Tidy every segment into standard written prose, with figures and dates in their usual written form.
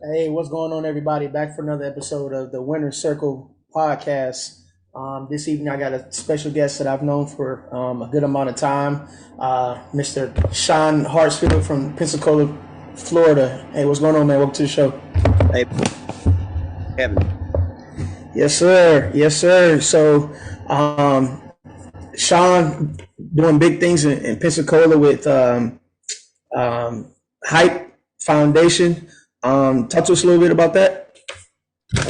Hey, what's going on, everybody? Back for another episode of the Winner Circle podcast. This evening, I got a special guest that I've known for a good amount of time, Mr. Shaun Hartsfield from Pensacola, Florida. Hey, what's going on, man? Welcome to the show. Hey, Kevin. Yes, sir. Yes, sir. So, Shaun doing big things in Pensacola with Hype Foundation. Talk to us a little bit about that.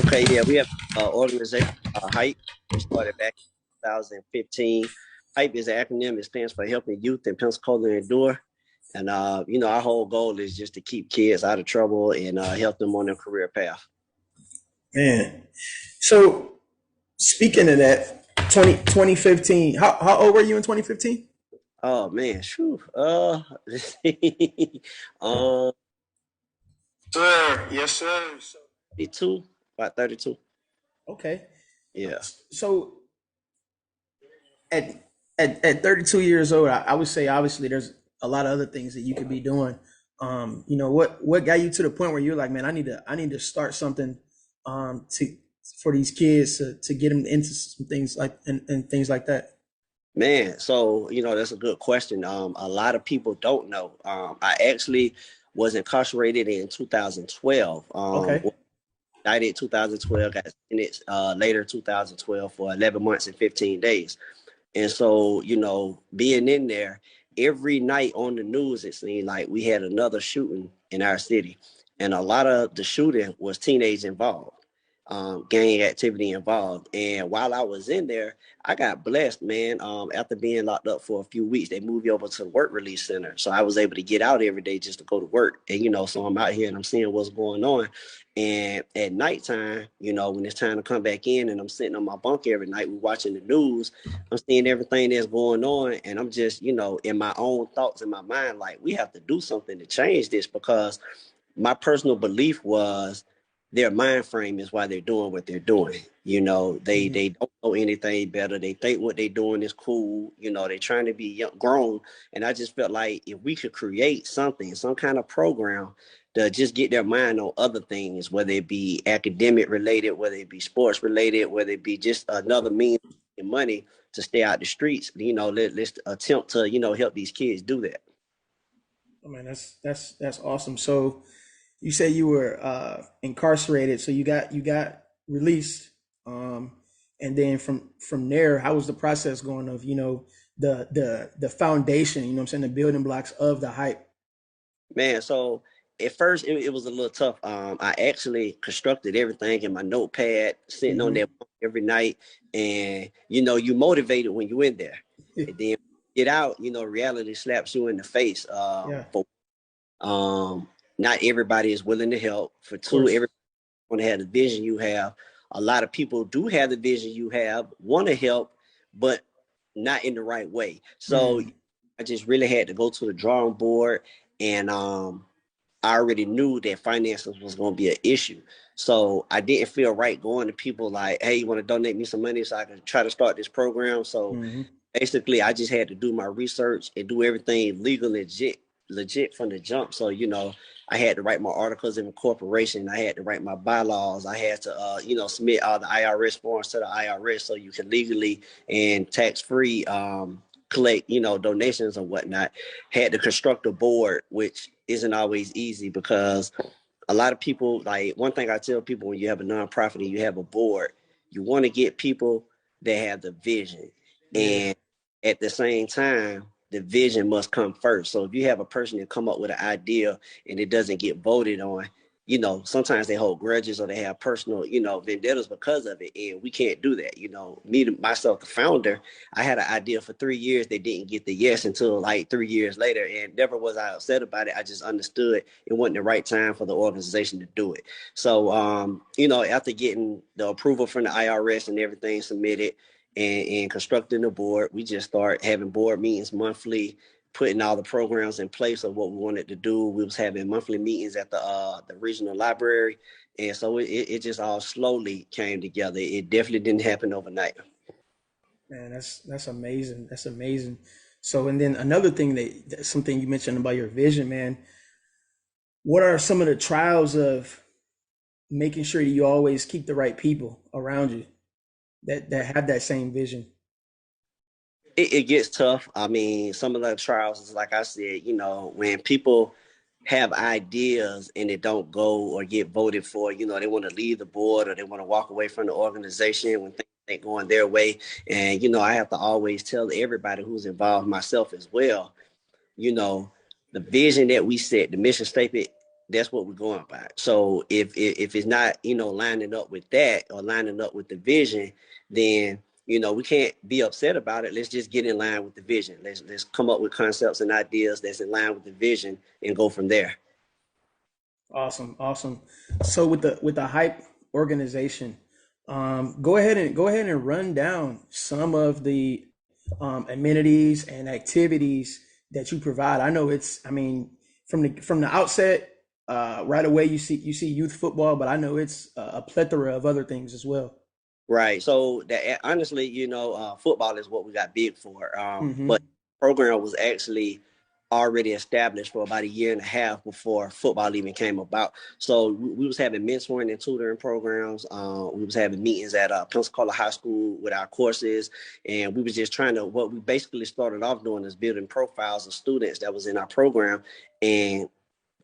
Okay, yeah, we have organization HYPE. We started back in 2015. HYPE is an acronym. It stands for Helping Youth in Pensacola Endure. And our whole goal is just to keep kids out of trouble and help them on their career path. Man. So, speaking of that, 2015, how old were you in 2015? Oh man, shoo. Sir, yes, sir. 32, about 32. Okay. Yeah. So at 32 years old, I would say obviously there's a lot of other things that you could be doing. What got you to the point where you're like, man, I need to start something to for these kids to get them into some things like and things like that. Man, so that's a good question. A lot of people don't know. I actually was incarcerated in 2012. Okay. Indicted 2012, got sentenced later 2012 for 11 months and 15 days. And so, being in there every night on the news, it seemed like we had another shooting in our city. And a lot of the shooting was teenage involved, gang activity involved. And while I was in there, I got blessed, man. After being locked up for a few weeks, they moved me over to the work release center. So I was able to get out every day just to go to work. And, so I'm out here and I'm seeing what's going on. And at nighttime, when it's time to come back in and I'm sitting on my bunk every night, we're watching the news, I'm seeing everything that's going on. And I'm just, in my own thoughts in my mind, like, we have to do something to change this, because my personal belief was their mind frame is why they're doing what they're doing. They don't know anything better. They think what they're doing is cool. They're trying to be grown. And I just felt like if we could create something, some kind of program to just get their mind on other things, whether it be academic related, whether it be sports related, whether it be just another means of money to stay out the streets, let's attempt to, help these kids do that. Oh man, that's awesome. So you say you were incarcerated, so you got released, and then from there, how was the process going of the foundation, what I'm saying, the building blocks of the hype? Man, so at first it was a little tough. I actually constructed everything in my notepad, sitting on Hmm. that every night, and you motivated when you in there, and then get out. Reality slaps you in the face. Yeah, For not everybody is willing to help. For of two, course. everybody want to have the vision you have. A lot of people do have the vision you have, want to help, but not in the right way. So Mm. I just really had to go to the drawing board, and I already knew that finances was going to be an issue. So I didn't feel right going to people like, hey, you want to donate me some money so I can try to start this program? So Hmm. basically, I just had to do my research and do everything legal, legit from the jump. So, I had to write my articles of incorporation. I had to write my bylaws. I had to, submit all the IRS forms to the IRS so you can legally and tax-free collect, donations and whatnot. Had to construct a board, which isn't always easy, because a lot of people, like, one thing I tell people, when you have a nonprofit and you have a board, you want to get people that have the vision. Yeah. And at the same time, the vision must come first. So if you have a person that come up with an idea and it doesn't get voted on, sometimes they hold grudges or they have personal, vendettas because of it. And we can't do that. Myself, the founder, I had an idea for 3 years. They didn't get the yes until like 3 years later. And never was I upset about it. I just understood it wasn't the right time for the organization to do it. So, after getting the approval from the IRS and everything submitted and constructing the board, we just start having board meetings monthly, putting all the programs in place of what we wanted to do. We was having monthly meetings at the regional library, and so it just all slowly came together. It definitely didn't happen overnight. Man, that's amazing. That's amazing. So, and then another thing something you mentioned about your vision, man. What are some of the trials of making sure you always keep the right people around you that have that same vision? It gets tough. I mean, some of the trials is like I said, when people have ideas and it don't go or get voted for, they want to leave the board or they want to walk away from the organization when things ain't going their way. And, I have to always tell everybody who's involved, myself as well, you know, the vision that we set, the mission statement, that's what we're going by. So if it's not, lining up with that or lining up with the vision, then we can't be upset about it. Let's just get in line with the vision. Let's come up with concepts and ideas that's in line with the vision and go from there. Awesome, awesome. So with the hype organization, go ahead and run down some of the amenities and activities that you provide. I know I mean, from the outset, right away you see youth football, but I know it's a plethora of other things as well. Right. So that honestly, football is what we got big for. But Hmm. the program was actually already established for about a year and a half before football even came about. So we was having mentoring and tutoring programs. We was having meetings at Pensacola High School with our courses, and we was just trying to. What we basically started off doing is building profiles of students that was in our program and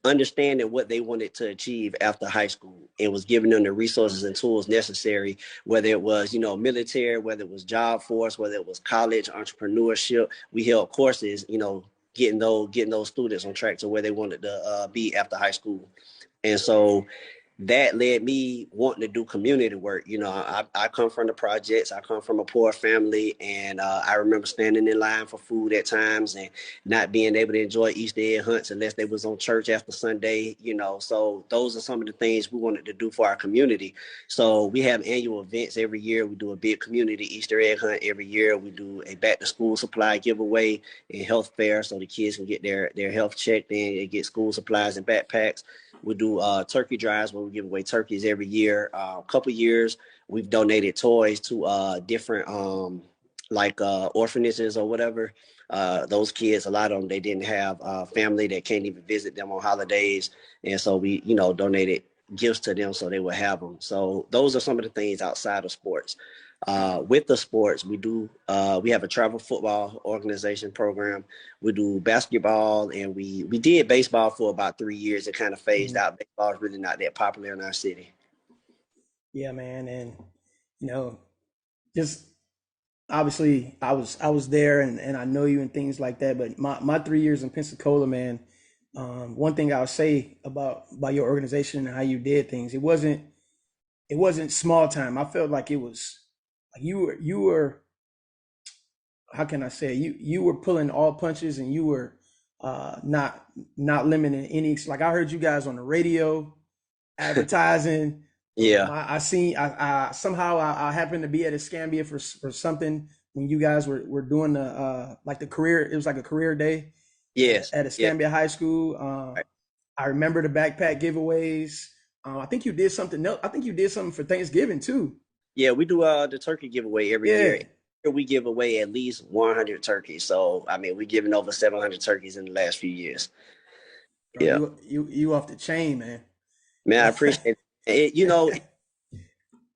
understanding what they wanted to achieve after high school. It was giving them the resources and tools necessary, whether it was, military, whether it was job force, whether it was college, entrepreneurship. We held courses, getting those students on track to where they wanted to be after high school. And so that led me wanting to do community work. I come from the projects. I come from a poor family, and I remember standing in line for food at times and not being able to enjoy Easter egg hunts unless they was on church after Sunday. So those are some of the things we wanted to do for our community. So we have annual events every year. We do a big community Easter egg hunt every year. We do a back to school supply giveaway and health fair so the kids can get their health checked in and get school supplies and backpacks. We do turkey drives where we give away turkeys every year. A couple years, we've donated toys to different like orphanages or whatever. Those kids, a lot of them, they didn't have family that can't even visit them on holidays, and so we, donated gifts to them so they would have them. So those are some of the things outside of sports. With the sports, we have a travel football organization program. We do basketball, and we did baseball for about 3 years. It kind of phased Hmm. out. Baseball is really not that popular in our city. Yeah, man, and you know, just obviously I was there and I know you and things like that. But my 3 years in Pensacola, man, one thing I'll say about your organization and how you did things, it wasn't small time. I felt like it was like you were how can I say it? You were pulling all punches and you were not limiting any. Like I heard you guys on the radio advertising. Yeah. I seen I somehow I happened to be at Escambia for something when you guys were doing the like the career. It was like a career day Yes. at Yeah. Escambia High School. Right. I remember the backpack giveaways. I think you did something else. I think you did something for Thanksgiving too. Yeah. We do the turkey giveaway every year. Yeah, We give away at least 100 turkeys. So I mean, we're giving over 700 turkeys in the last few years. bro, Yeah. you off the chain, man. Man, I appreciate it.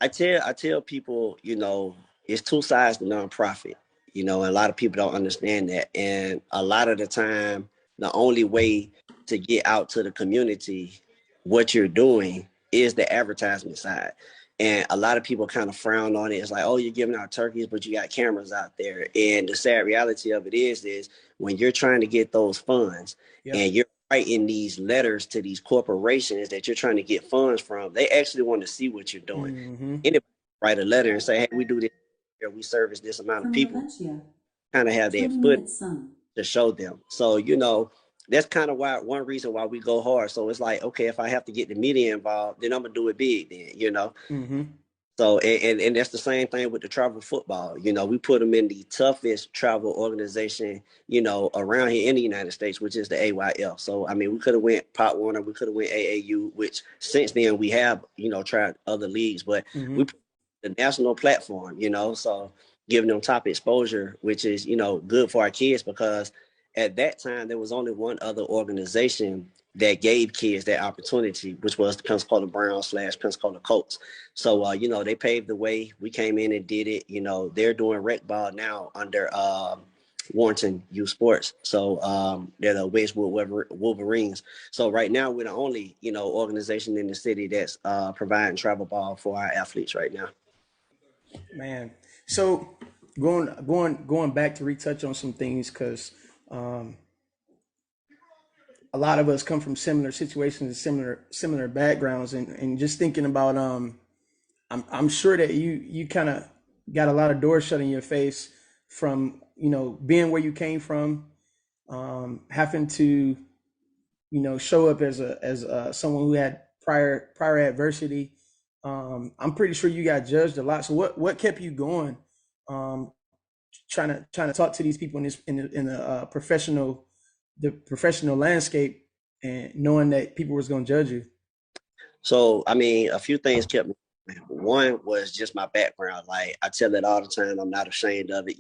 I tell people, it's two sides to nonprofit. A lot of people don't understand that. And a lot of the time, the only way to get out to the community what you're doing is the advertisement side. And a lot of people kind of frown on it. It's like, oh, you're giving out turkeys, but you got cameras out there. And the sad reality of it is when you're trying to get those funds and Yep. writing these letters to these corporations that you're trying to get funds from, they actually want to see what you're doing. Mm-hmm. Anybody write a letter and say, hey, we do this here, we service this amount of From people, Valencia, kind of have that 20 foot minutes sun. to show them. So, that's kind of why one reason why we go hard. So it's like, okay, if I have to get the media involved, then I'm gonna do it big then. Mm-hmm. So and that's the same thing with the travel football. We put them in the toughest travel organization, around here in the United States, which is the AYL. So I mean, we could have went Pop Warner, we could have went AAU, which since then we have, tried other leagues, but Mm-hmm. we put the national platform, so giving them top exposure, which is, good for our kids because at that time there was only one other organization that gave kids that opportunity, which was the Pensacola Browns / Pensacola Colts. So, they paved the way. We came in and did it. They're doing rec ball now under Warrenton Youth Sports. So they're the Wedgwood Wolverines. So right now we're the only, organization in the city that's providing travel ball for our athletes right now. Man. So going back to retouch on some things because um, a lot of us come from similar situations and similar backgrounds, and just thinking about I'm sure that you kind of got a lot of doors shut in your face from being where you came from, having to show up as someone who had prior adversity. I'm pretty sure you got judged a lot. So what kept you going? Um, trying to talk to these people in the professional landscape, and knowing that people was going to judge you. So, I mean, a few things kept me. One was just my background. Like I tell it all the time, I'm not ashamed of it.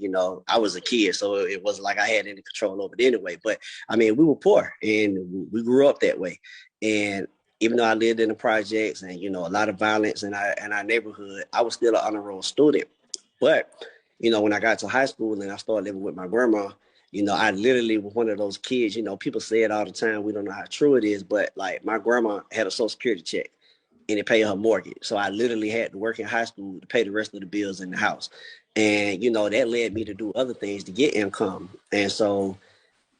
I was a kid, so it wasn't like I had any control over it anyway. But I mean, we were poor and we grew up that way. And even though I lived in the projects and a lot of violence in our neighborhood, I was still an honor roll student. But when I got to high school and I started living with my grandma, I literally was one of those kids. People say it all the time. We don't know how true it is, but like my grandma had a Social Security check and it paid her mortgage. So I literally had to work in high school to pay the rest of the bills in the house. And, that led me to do other things to get income. And so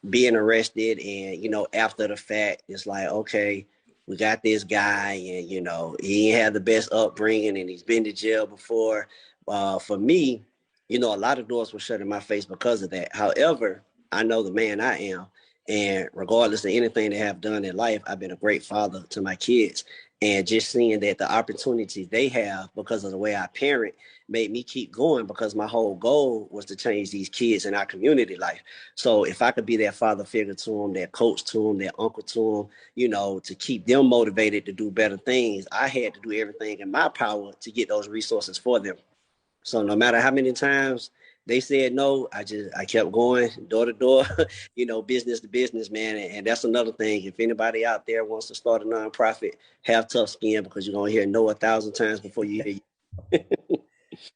being arrested and, after the fact, it's like, okay, we got this guy and, he ain't had the best upbringing and he's been to jail before. For me, a lot of doors were shut in my face because of that. However, I know the man I am. And regardless of anything they have done in life, I've been a great father to my kids. And just seeing that the opportunities they have because of the way I parent made me keep going because my whole goal was to change these kids in our community life. So if I could be that father figure to them, that coach to them, that uncle to them, to keep them motivated to do better things, I had to do everything in my power to get those resources for them. So no matter how many times they said no, I kept going door to door, business to business, man. And that's another thing. If anybody out there wants to start a nonprofit, have tough skin because you're gonna hear no 1,000 times before you hear.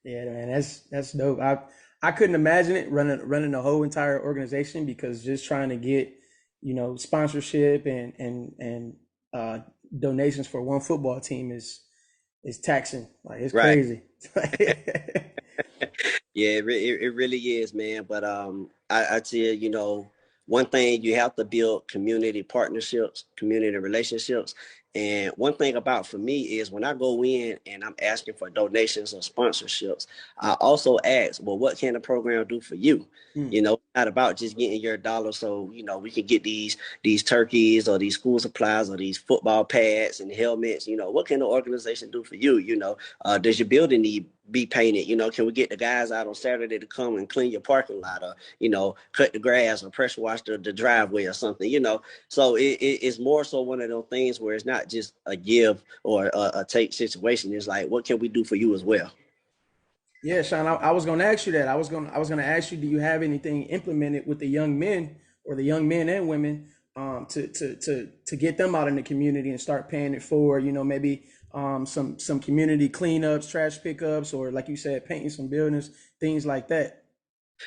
Yeah, man, that's dope. I couldn't imagine it running the whole entire organization because just trying to get sponsorship and donations for one football team is taxing. Like it's Right. crazy. Yeah, it really is, man. But I tell you, one thing you have to build community partnerships, community relationships. And one thing about for me is when I go in and I'm asking for donations or sponsorships, I also ask, well, what can the program do for you? Mm. It's not about just getting your dollar so we can get these turkeys or these school supplies or these football pads and helmets. What can the organization do for you? Does your building need be painted? Can we get the guys out on Saturday to come and clean your parking lot or, cut the grass or pressure wash the driveway or something. So it's more so one of those things where it's not just a give or a take situation. It's like, what can we do for you as well? Yeah, Sean, I was going to ask you that. I was going to ask you, do you have anything implemented with the young men or the young men and women to get them out in the community and start paying it forward? Maybe some community cleanups, trash pickups, or like you said, painting some buildings, things like that.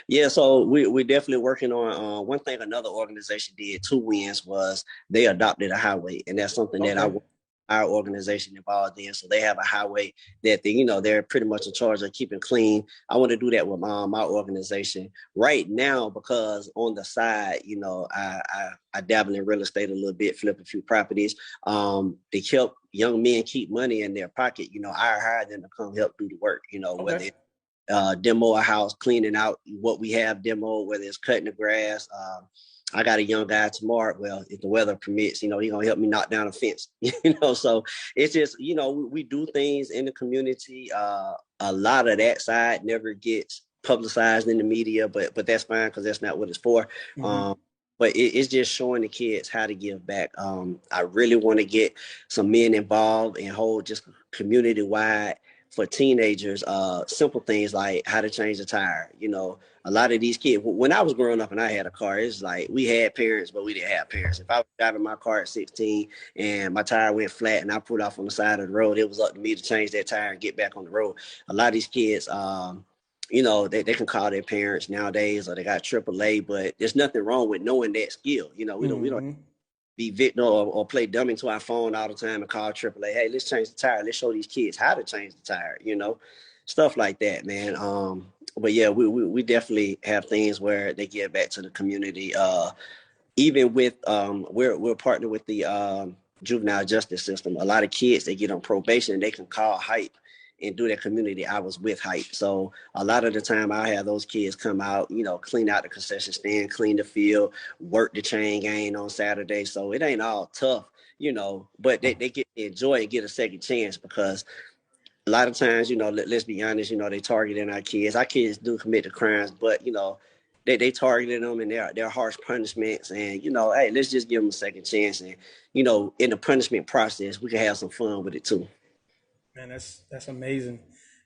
Yeah, so we're definitely working on one thing another organization did 2 wins was they adopted a highway. And that's something that I Okay. want our organization involved in. So they have a highway that they're pretty much in charge of keeping clean. I want to do that with my organization right now because on the side, I dabble in real estate a little bit, flip a few properties. They help young men keep money in their pocket. I hire them to come help do the work. Okay. Whether demo a house, cleaning out what we have demo, whether it's cutting the grass. I got a young guy tomorrow. Well, if the weather permits, he's gonna help me knock down a fence. So it's just we do things in the community. A lot of that side never gets publicized in the media, but that's fine because that's not what it's for. Mm-hmm. But it's just showing the kids how to give back. I really want to get some men involved and hold just community wide for teenagers, simple things like how to change the tire. A lot of these kids, when I was growing up and I had a car, it's like we had parents, but we didn't have parents. If I was driving my car at 16 and my tire went flat and I put off on the side of the road, it was up to me to change that tire and get back on the road. A lot of these kids, they can call their parents nowadays or they got AAA, but there's nothing wrong with knowing that skill. We don't Mm-hmm. be victim or play dumb into our phone all the time and call AAA. Hey, let's change the tire. Let's show these kids how to change the tire. Stuff like that, man. But yeah, we definitely have things where they give back to the community. Even with we're partnered with the juvenile justice system. A lot of kids they get on probation and they can call hype and do their community hours with hype. So a lot of the time I have those kids come out, clean out the concession stand, clean the field, work the chain gang on Saturday. So it ain't all tough, but they get to enjoy and get a second chance because a lot of times, let's be honest, they targeting our kids. Our kids do commit the crimes, but they targeted them and they're harsh punishments. And hey, let's just give them a second chance. And in the punishment process, we can have some fun with it too. Man, that's amazing.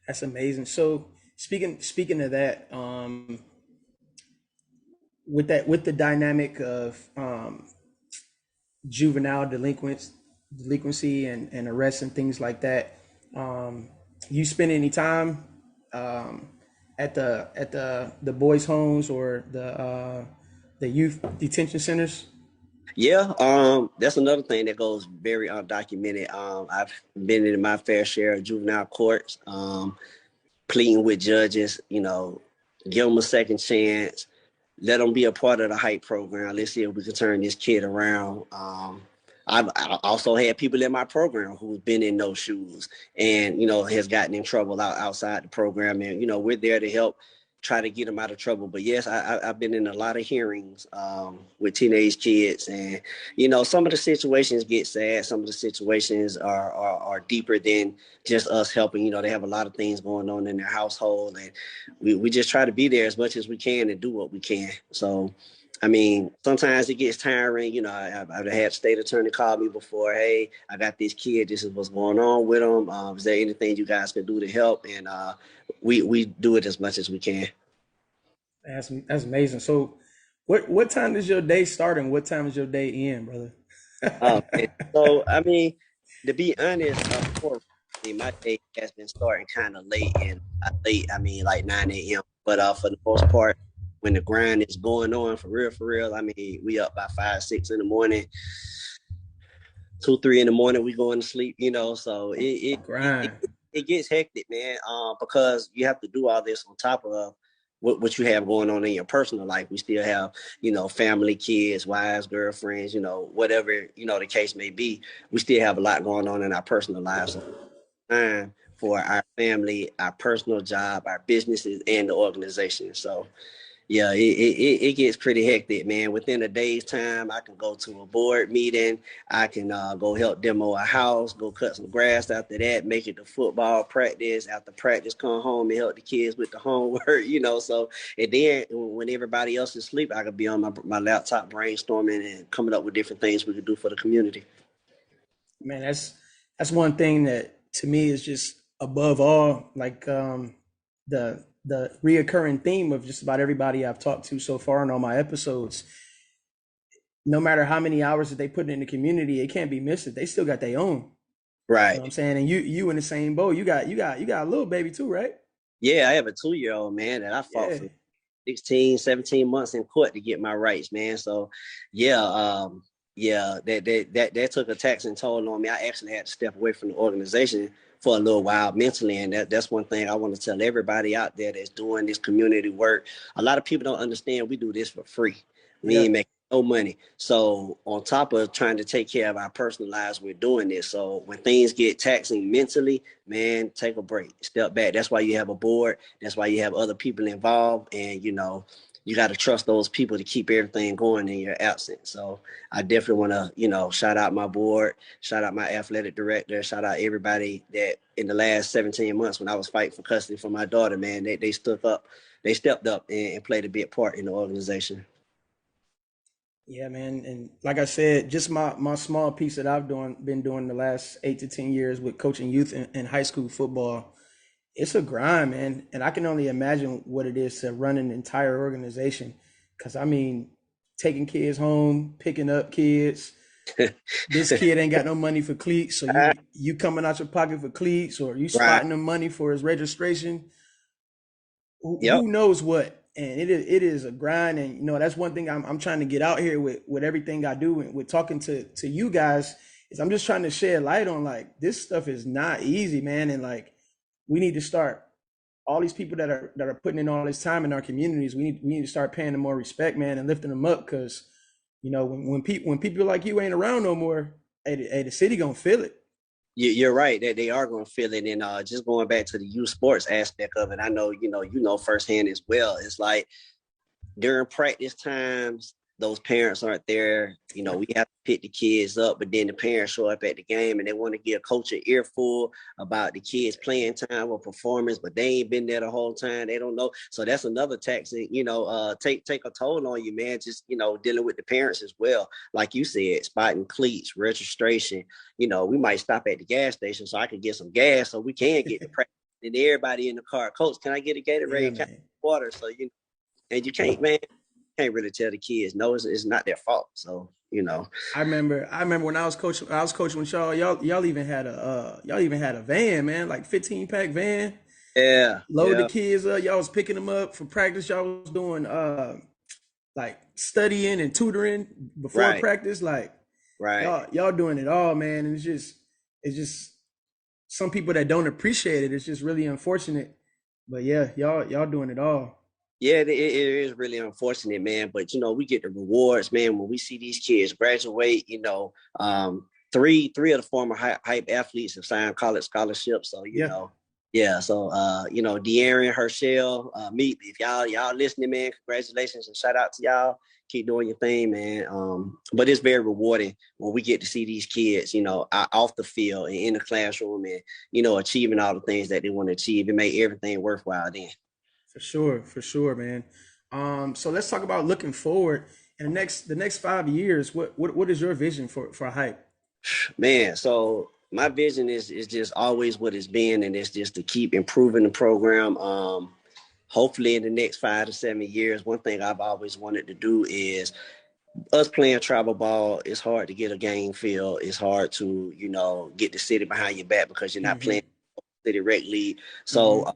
That's amazing. So speaking of that, with the dynamic of juvenile delinquency and arrests and things like that, um, you spend any time um, at the boys' homes or the youth detention centers? Yeah, that's another thing that goes very undocumented. I've been in my fair share of juvenile courts, pleading with judges, give them a second chance, let them be a part of the hype program. Let's see if we can turn this kid around. I also had people in my program who's been in those shoes and has gotten in trouble outside the program, and we're there to help try to get them out of trouble. But yes, I've been in a lot of hearings with teenage kids, and some of the situations get sad. Some of the situations are deeper than just us helping. They have a lot of things going on in their household, and we just try to be there as much as we can and do what we can. So I mean, sometimes it gets tiring. I've had state attorney call me before. Hey, I got this kid. This is what's going on with him. Is there anything you guys can do to help? And we do it as much as we can. That's amazing. So, what time does your day start and what time is your day end, brother? And so, I mean, to be honest, my day has been starting kind of late and late. I mean, like 9 a.m. But for the most part, when the grind is going on for real, I mean, we up by 5, 6 in the morning, 2, 3 in the morning, we going to sleep. So Grind. it gets hectic, man. Because you have to do all this on top of what you have going on in your personal life. We still have, family, kids, wives, girlfriends, whatever, the case may be. We still have a lot going on in our personal lives. So time for our family, our personal job, our businesses, and the organization. So yeah, it gets pretty hectic, man. Within a day's time, I can go to a board meeting. I can go help demo a house, go cut some grass after that, make it to football practice. After practice, come home and help the kids with the homework, So, and then when everybody else is asleep, I could be on my laptop brainstorming and coming up with different things we could do for the community. Man, that's one thing that to me is just above all, like the reoccurring theme of just about everybody I've talked to so far in all my episodes. No matter how many hours that they put in the community, it can't be missed. They still got their own. You know what Right. I'm saying? And you in the same boat. You got a little baby too, right? Yeah, I have a 2-year-old man that I fought Yeah. for 16, 17 months in court to get my rights, man. So yeah, yeah, that took a taxing toll on me. I actually had to step away from the organization for a little while mentally, and that's one thing I want to tell everybody out there that's doing this community work. A lot of people don't understand we do this for free. We Yeah. ain't making no money. So on top of trying to take care of our personal lives, we're doing this. So when things get taxing mentally, man, take a break, step back. That's why you have a board. That's why you have other people involved, and you got to trust those people to keep everything going in your absence. So I definitely want to, shout out my board, shout out my athletic director, shout out everybody that in the last 17 months when I was fighting for custody for my daughter, man, they stood up, they stepped up and played a big part in the organization. Yeah, man. And like I said, just my small piece that been doing the last 8 to 10 years with coaching youth and high school football. It's a grind, man. And I can only imagine what it is to run an entire organization. Cause I mean, taking kids home, picking up kids. This kid ain't got no money for cleats, so you coming out your pocket for cleats, or you Right. spotting the money for his registration. Yep. Who knows what? And it is a grind, and that's one thing I'm trying to get out here with everything I do and with talking to you guys is I'm just trying to shed light on like this stuff is not easy, man, and like we need to start all these people that are putting in all this time in our communities. We need to start paying them more respect, man, and lifting them up because when people like you ain't around no more, the city gonna feel it. You're right that they are going to feel it, and just going back to the youth sports aspect of it, I know firsthand as well. It's like during practice times, those parents aren't there. We have to pick the kids up, but then the parents show up at the game and they want to give a coach an earful about the kids' playing time or performance, but they ain't been there the whole time. They don't know. So that's another tax that, take a toll on you, man. Just, dealing with the parents as well. Like you said, spotting cleats, registration. We might stop at the gas station so I can get some gas so we can get the practice. And everybody in the car, coach, can I get a Yeah, Gatorade? Can I get man. water? So, and you can't, man, can't really tell the kids no, it's not their fault. So I remember when I was coaching with y'all even had a van, man, like 15-pack van. yeah, Load the yeah, kids up. Y'all was picking them up for practice. Y'all was doing like studying and tutoring before right, practice. Like right. y'all doing it all, man. And it's just some people that don't appreciate it. It's just really unfortunate. But yeah, y'all doing it all. Yeah, it is really unfortunate, man. But we get the rewards, man, when we see these kids graduate. Three of the former hype athletes have signed college scholarships. So Yeah, yeah. So De'Aaron, Herschel, me. If y'all listening, man, congratulations and shout out to y'all. Keep doing your thing, man. But it's very rewarding when we get to see these kids, off the field and in the classroom, and achieving all the things that they want to achieve. It make everything worthwhile. Then. for sure, man. So let's talk about looking forward and the next 5 years. What is your vision for hype? Man, so my vision is just always what it's been, and it's just to keep improving the program. Hopefully, in the next 5 to 7 years, one thing I've always wanted to do is us playing travel ball. It's hard to get a game feel. It's hard to get the city behind your back because you're not Hmm. playing city rec league. So Hmm.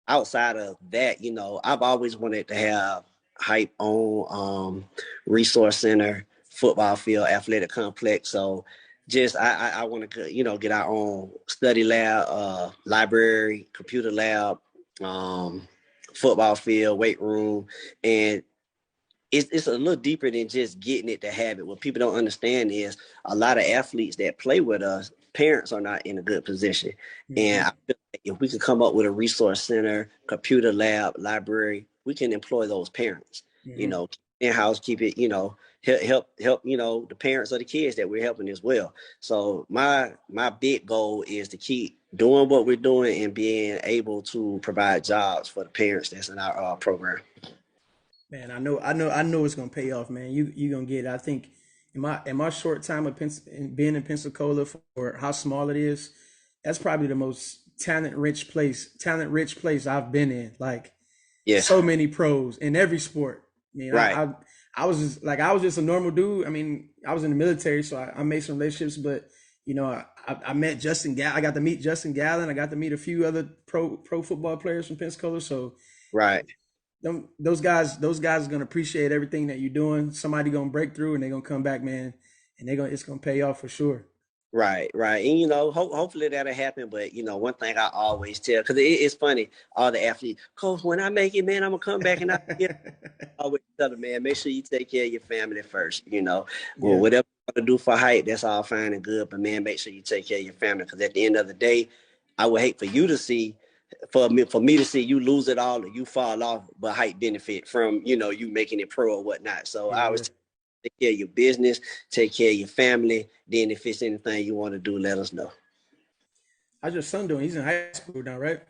outside of that, I've always wanted to have hype on resource center, football field, athletic complex. So just I want to get our own study lab, library, computer lab, um, football field, weight room, and it's a little deeper than just getting it to have it. What people don't understand is a lot of athletes that play with us, parents are not in a good position. And Hmm. I feel like if we could come up with a resource center, computer lab, library, we can employ those parents. You Hmm. know, in house, keep it. Help. The parents of the kids that we're helping as well. So my big goal is to keep doing what we're doing and being able to provide jobs for the parents that's in our program. Man, I know it's gonna pay off, man. You gonna get it. I think in my short time of being in Pensacola for how small it is, that's probably the most talent rich place I've been in. Like Yeah. so many pros in every sport. I mean, Right. I was just a normal dude. I mean, I was in the military, so I made some relationships, but I met Justin. I got to meet Justin Gallen. I got to meet a few other pro football players from Pensacola. So Right. those guys are gonna appreciate everything that you're doing. Somebody gonna break through and they're gonna come back, man, and it's gonna pay off for sure. Right, right. And hopefully that'll happen. But one thing I always tell, because it's funny, all the athletes, Coach, when I make it, man, I'm gonna come back and I always tell them, man, make sure you take care of your family first. Well, Yeah, whatever you want to do for height, that's all fine and good. But man, make sure you take care of your family, because at the end of the day, I would hate for you to see, for me to see you lose it all and you fall off, but height benefit from you making it pro or whatnot. So I yeah. always take care of your business, take care of your family. Then if it's anything you want to do, let us know. How's your son doing? He's in high school now, right?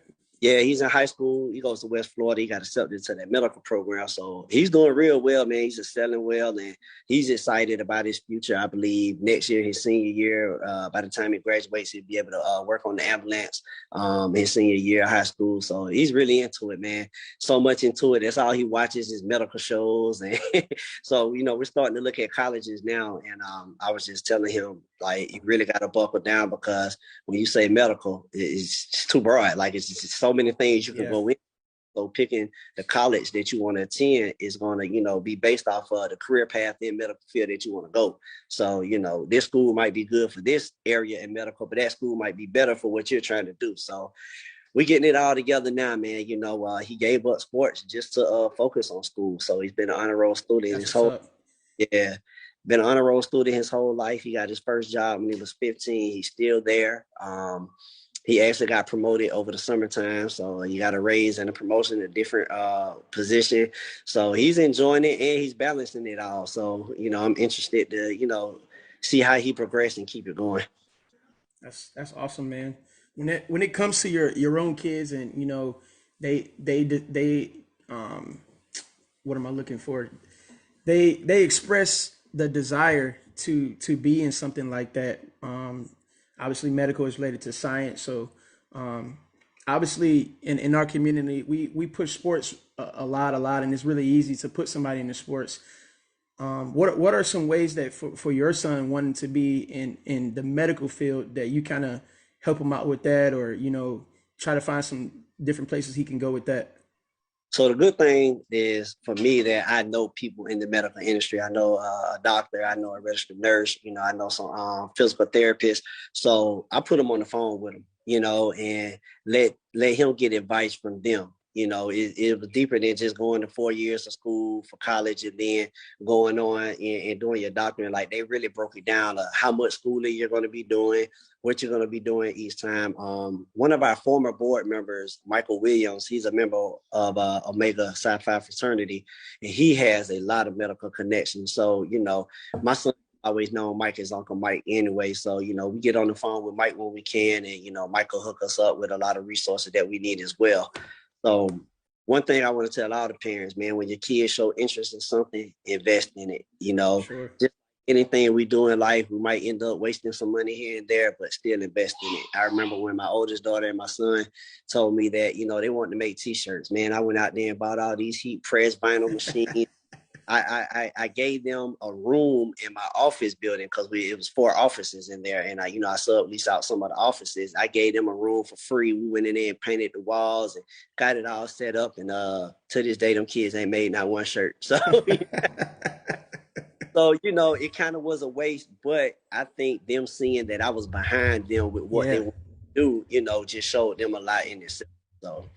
Yeah, he's in high school. He goes to West Florida. He got accepted to that medical program. So he's doing real well, man. He's excelling well, and he's excited about his future. I believe next year, his senior year, by the time he graduates, he'll be able to work on the ambulance his senior year of high school. So he's really into it, man. So much into it. That's all he watches is medical shows. And so, we're starting to look at colleges now. And I was just telling him, like, you really got to buckle down, because when you say medical, it's too broad. Like, it's just so many things you can Yeah, go in. So picking the college that you want to attend is going to, be based off of the career path in medical field that you want to go. So, this school might be good for this area in medical, but that school might be better for what you're trying to do. So we're getting it all together now, man. He gave up sports just to focus on school. So he's been an honor roll student that's his what's whole, up. yeah, been an honor roll student his whole life. He got his first job when he was 15. He's still there. He actually got promoted over the summertime, so he got a raise and a promotion, a different position. So he's enjoying it and he's balancing it all. So I'm interested to see how he progresses and keep it going. That's awesome, man. When it comes to your own kids, and they what am I looking for? They express the desire to be in something like that. Obviously, medical is related to science, so um, obviously in our community we push sports a lot, and it's really easy to put somebody in the sports. What are some ways that for your son wanting to be in the medical field that you kind of help him out with that, or try to find some different places he can go with that? So the good thing is for me that I know people in the medical industry. I know a doctor, I know a registered nurse, I know some physical therapists. So I put them on the phone with him, and let him get advice from them. It was deeper than just going to 4 years of school for college and then going on and doing your doctorate. Like, they really broke it down to how much schooling you're going to be doing, what you're going to be doing each time. One of our former board members, Michael Williams, he's a member of Omega Psi Phi fraternity, and he has a lot of medical connections. So, my son always known Mike as Uncle Mike anyway. So, we get on the phone with Mike when we can, and, Mike will hook us up with a lot of resources that we need as well. So one thing I want to tell all the parents, man, when your kids show interest in something, invest in it. Sure. Just anything we do in life, we might end up wasting some money here and there, but still invest in it. I remember when my oldest daughter and my son told me that, they wanted to make t-shirts. Man, I went out there and bought all these heat press vinyl machines. I gave them a room in my office building, because it was 4 offices in there, and I subleased out some of the offices. I gave them a room for free. We went in there and painted the walls and got it all set up. And to this day, them kids ain't made not one shirt. So it kind of was a waste, but I think them seeing that I was behind them with what they Yeah. want to do, just showed them a lot in itself. So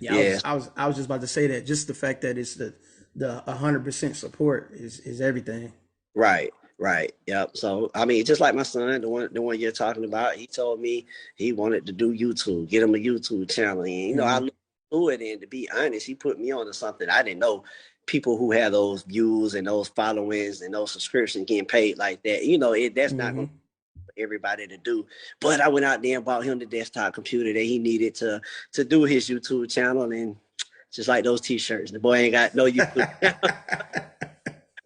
Yeah, I yeah. was I was I was just about to say that. Just the fact that it's the 100% support is everything. Right, right. Yep. So I mean, just like my son, the one you're talking about, he told me he wanted to do YouTube, get him a YouTube channel. And I Hmm. looked through it, and to be honest, he put me on to something I didn't know. People who have those views and those followings and those subscriptions getting paid like that, that's not Hmm. gonna for everybody to do. But I went out there and bought him the desktop computer that he needed to do his YouTube channel, and just like those t-shirts, the boy ain't got no YouTube.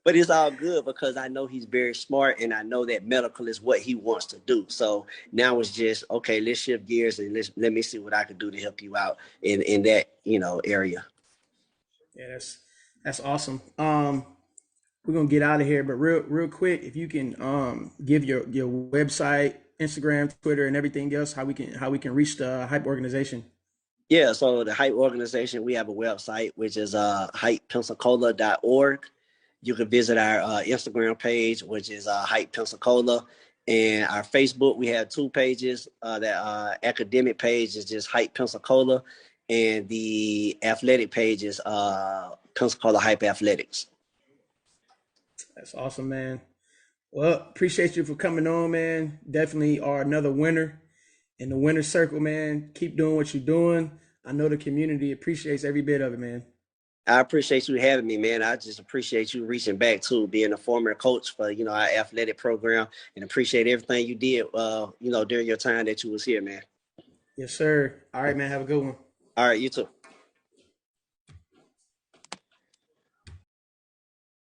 But it's all good, because I know he's very smart, and I know that medical is what he wants to do. So now it's just, okay, let's shift gears and let me see what I can do to help you out in that area. Yeah, that's awesome. We're gonna get out of here, but real quick, if you can give your website, Instagram, Twitter, and everything else, how we can reach the hype organization. Yeah, so the Hype organization, we have a website, which is hypepensacola.org. You can visit our Instagram page, which is Hype Pensacola, and our Facebook. We have two pages. That academic page is just Hype Pensacola, and the athletic page is Pensacola Hype Athletics. That's awesome, man. Well, appreciate you for coming on, man. Definitely are another winner in the winner circle, man. Keep doing what you're doing. I know the community appreciates every bit of it, man. I appreciate you having me, man. I just appreciate you reaching back to being a former coach for our athletic program, and appreciate everything you did during your time that you was here, man. Yes, sir. All right, man. Have a good one. All right, you too.